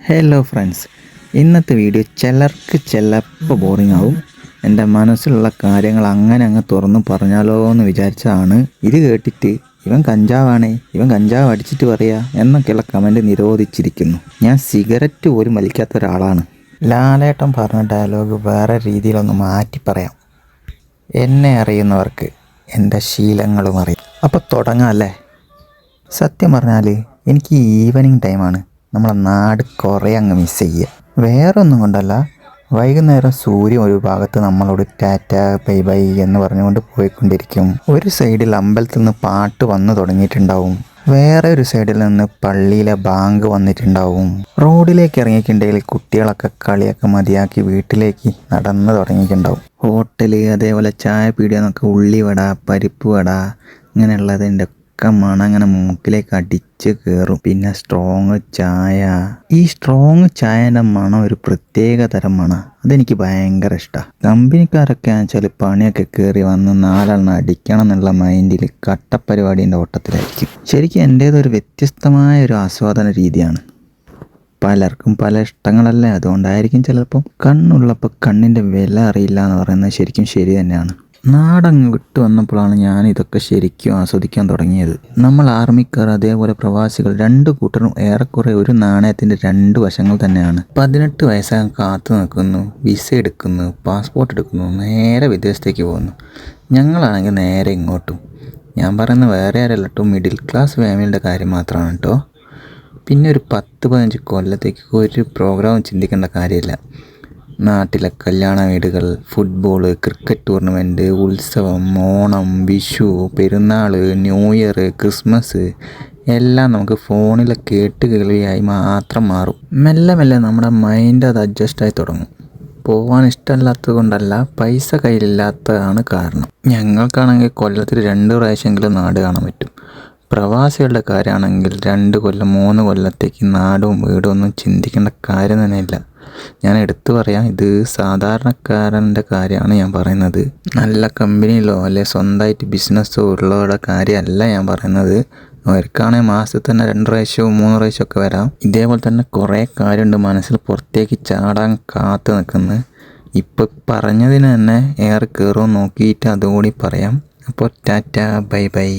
Hello friends, ഇന്നത്തെ video ചിലപ്പോൾ boring ആവും. എൻ്റെ മനസ്സിലുള്ള കാര്യങ്ങൾ അങ്ങ് തുറന്ന് പറഞ്ഞാലോ എന്ന് വിചാരിച്ചതാണ്. ഇത് കേട്ടിട്ട് ഇവൻ കഞ്ചാവ് അടിച്ചിട്ട് പറയാ എന്നൊക്കെയുള്ള കമൻറ്റ് നിരോധിച്ചിരിക്കുന്നു. ഞാൻ സിഗരറ്റ് പോലും വലിക്കാത്ത ഒരാളാണ്. ലാലേട്ടൻ പറഞ്ഞ ഡയലോഗ് വേറെ രീതിയിലൊന്ന് മാറ്റി പറയാം. എന്നെ അറിയുന്നവർക്ക് എൻ്റെ ശീലങ്ങളും അറിയാം. അപ്പോൾ തുടങ്ങാം അല്ലേ? സത്യം പറഞ്ഞാൽ എനിക്ക് ഈവനിങ് ടൈമാണ് നമ്മളെ നാട് കുറേ അങ്ങ് മിസ് ചെയ്യുക. വേറൊന്നും കൊണ്ടല്ല, വൈകുന്നേരം സൂര്യൻ ഒരു ഭാഗത്ത് നമ്മളോട് ടാറ്റ ബൈ ബൈ എന്ന് പറഞ്ഞുകൊണ്ട് പോയിക്കൊണ്ടിരിക്കും. ഒരു സൈഡിൽ അമ്പലത്തിൽ നിന്ന് പാട്ട് വന്നു തുടങ്ങിയിട്ടുണ്ടാവും, വേറെ ഒരു സൈഡിൽ നിന്ന് പള്ളിയിലെ ബാങ്ക് വന്നിട്ടുണ്ടാവും. റോഡിലേക്ക് ഇറങ്ങിയിട്ടുണ്ടെങ്കിൽ കുട്ടികളൊക്കെ കളിയൊക്കെ മതിയാക്കി വീട്ടിലേക്ക് നടന്നു തുടങ്ങിയിട്ടുണ്ടാവും. ഹോട്ടല്, അതേപോലെ ചായ പീടികയെന്നൊക്കെ ഉള്ളിവട, പരിപ്പ് വട ഇങ്ങനെയുള്ളതിൻ്റെ മണം അങ്ങനെ മൂക്കിലേക്ക് അടിച്ച് കയറും. പിന്നെ സ്ട്രോങ് ചായ, ഈ സ്ട്രോങ് ചായൻ്റെ മണം ഒരു പ്രത്യേക തരം മണം. അതെനിക്ക് ഭയങ്കര ഇഷ്ടമാണ്. കമ്പനിക്കാരൊക്കെ വെച്ചാൽ പണിയൊക്കെ കയറി വന്ന് നാലെണ്ണം അടിക്കണം എന്നുള്ള മൈൻഡിൽ കട്ടപ്പരിപാടീൻ്റെ ഓട്ടത്തിലായിരിക്കും. ശരിക്കും എൻ്റേതൊരു വ്യത്യസ്തമായ ഒരു ആസ്വാദന രീതിയാണ്. പലർക്കും പല ഇഷ്ടങ്ങളല്ലേ, അതുകൊണ്ടായിരിക്കും ചിലപ്പം കണ്ണുള്ളപ്പോൾ കണ്ണിൻ്റെ വില അറിയില്ല എന്ന് പറയുന്നത് ശരിക്കും ശരി തന്നെയാണ്. നാടങ്ങ് വിട്ടു വന്നപ്പോഴാണ് ഞാൻ ഇതൊക്കെ ശരിക്കും ആസ്വദിക്കാൻ തുടങ്ങിയത്. നമ്മൾ ആർമിക്കാർ, അതേപോലെ പ്രവാസികൾ, രണ്ടു കൂട്ടരും ഏറെക്കുറെ ഒരു നാണയത്തിൻ്റെ രണ്ട് വശങ്ങൾ തന്നെയാണ്. 18 വയസ്സാകാൻ കാത്തു നിൽക്കുന്നു, വിസ എടുക്കുന്നു, പാസ്പോർട്ട് എടുക്കുന്നു, നേരെ വിദേശത്തേക്ക് പോകുന്നു. ഞങ്ങളാണെങ്കിൽ നേരെ ഇങ്ങോട്ടും. ഞാൻ പറയുന്നത് വേറെ ആരല്ല കേട്ടോ, മിഡിൽ ക്ലാസ് ഫാമിലിയുടെ കാര്യം മാത്രമാണ് കേട്ടോ. പിന്നെ ഒരു 10-15 കൊല്ലത്തേക്ക് ഒരു പ്രോഗ്രാമും ചിന്തിക്കേണ്ട കാര്യമില്ല. നാട്ടിലെ കല്യാണ വീടുകൾ, ഫുട്ബോൾ, ക്രിക്കറ്റ് ടൂർണമെൻറ്റ്, ഉത്സവം, ഓണം, വിഷു, പെരുന്നാൾ, ന്യൂ ഇയർ, ക്രിസ്മസ് എല്ലാം നമുക്ക് ഫോണിലെ കേട്ടുകേൾവിയായി മാത്രം മാറും. മെല്ലെ മെല്ലെ നമ്മുടെ മൈൻഡ് അത് അഡ്ജസ്റ്റായി തുടങ്ങും. പോകാൻ ഇഷ്ടമല്ലാത്തത് കൊണ്ടല്ല, പൈസ കയ്യിലില്ലാത്തതാണ് കാരണം. ഞങ്ങൾക്കാണെങ്കിൽ കൊല്ലത്തിൽ 2 പ്രാവശ്യമെങ്കിലും നാട് കാണാൻ പറ്റും. പ്രവാസികളുടെ കാര്യമാണെങ്കിൽ 2 കൊല്ലം 3 കൊല്ലത്തേക്ക് നാടും വീടും ഒന്നും ചിന്തിക്കേണ്ട കാര്യം തന്നെ ഇല്ല. ഞാൻ എടുത്തു പറയാം, ഇത് സാധാരണക്കാരൻ്റെ കാര്യമാണ് ഞാൻ പറയുന്നത്. നല്ല കമ്പനിയിലോ അല്ലെ സ്വന്തമായിട്ട് ബിസിനസ്സോ ഉള്ളവരുടെ കാര്യമല്ല ഞാൻ പറയുന്നത്. അവർക്കാണെങ്കിൽ മാസത്തിൽ തന്നെ 2 പ്രാവശ്യവും 3 പ്രാവശ്യമൊക്കെ വരാം. ഇതേപോലെ തന്നെ കുറേ കാര്യമുണ്ട് മനസ്സിൽ പുറത്തേക്ക് ചാടാൻ കാത്തു നിൽക്കുന്നത്. ഇപ്പോൾ പറഞ്ഞതിന് തന്നെ ഏറെ കയറുമോ നോക്കിയിട്ട് അതുകൂടി പറയാം. അപ്പോൾ ടാറ്റ ബൈ ബൈ.